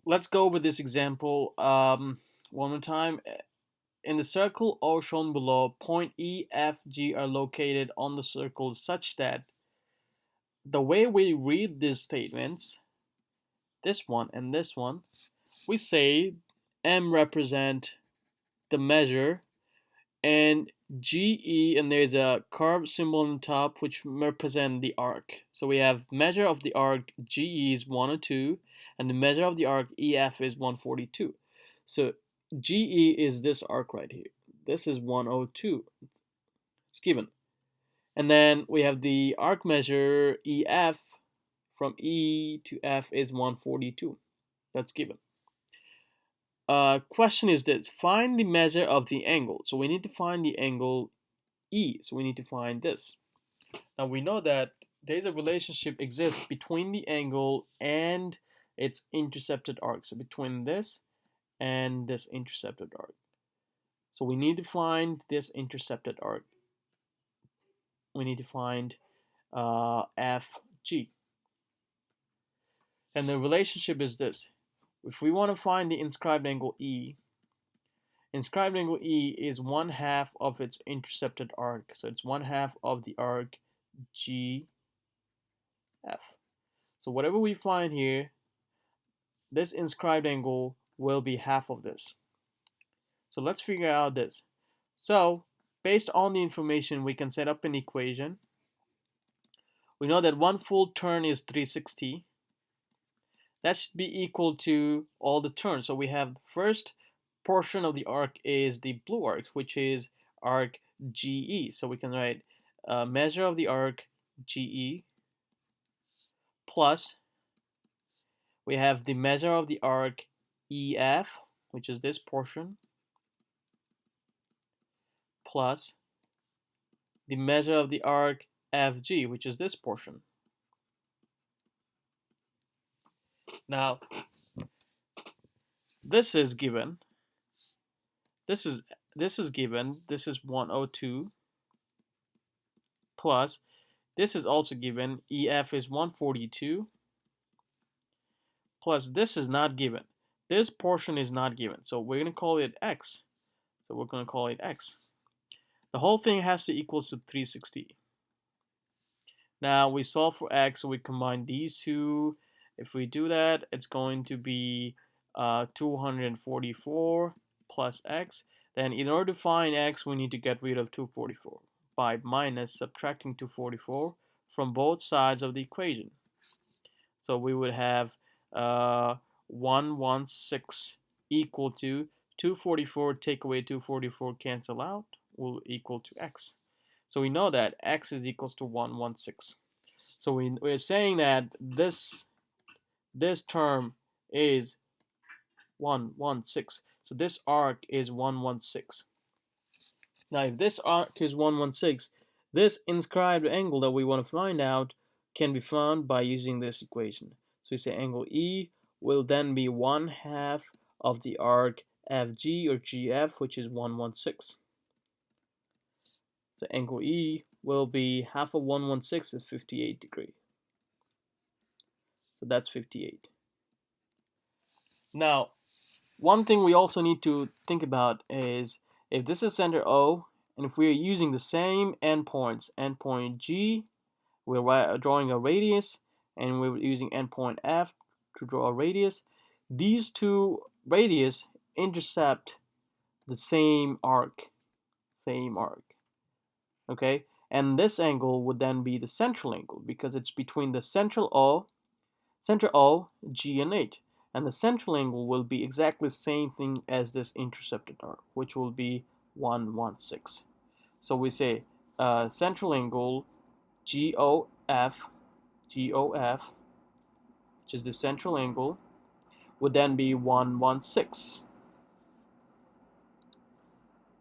Let's go over this example one more time. In the circle O shown below, point E, F, G are located on the circle such that the way we read these statements, this one and this one, we say M represent the measure and GE, and there's a curved symbol on top which represent the arc. So we have measure of the arc GE is 102 and the measure of the arc EF is 142. So GE is this arc right here. This is 102. It's given. And then we have the arc measure EF from E to F is 142. That's given. Question is this: find the measure of the angle. So we need to find the angle E. So we need to find this. Now we know that there's a relationship exists between the angle and its intercepted arc. So between this and this intercepted arc. So we need to find this intercepted arc. We need to find FG. And the relationship is this. If we want to find the inscribed angle E, inscribed angle E is 1/2 of its intercepted arc. So it's 1/2 of the arc GF. So whatever we find here, this inscribed angle will be half of this. So let's figure out this. So based on the information, we can set up an equation. We know that one full turn is 360. That should be equal to all the turns. So we have the first portion of the arc is the blue arc, which is arc GE. So we can write measure of the arc GE plus we have the measure of the arc EF, which is this portion, plus the measure of the arc FG, which is this portion. Now, this is given. This is given. This is 102 plus this is also given. EF is 142 plus this is not given. This portion is not given. So we're going to call it X. So we're going to call it X. The whole thing has to equal to 360. Now we solve for X, so we combine these two. If we do that, it's going to be 244 plus X. Then in order to find X, we need to get rid of 244 by minus subtracting 244 from both sides of the equation. So we would have 116 equal to 244, take away 244, cancel out, will equal to X. So we know that X is equals to 116. So we're saying that this term is 116. So this arc is 116. Now if this arc is 116, this inscribed angle that we want to find out can be found by using this equation. So we say angle E will then be 1/2 of the arc FG or GF, which is 116. So angle E will be half of 116 is 58 degrees. So that's 58. Now, one thing we also need to think about is if this is center O, and if we're using the same endpoints, endpoint G, we're drawing a radius, and we're using endpoint F to draw a radius, these two radius intercept the same arc, okay? And this angle would then be the central angle because it's between the center O, G, and H. And the central angle will be exactly the same thing as this intercepted arc, which will be 116. So we say central angle GOF, which is the central angle, would then be 116.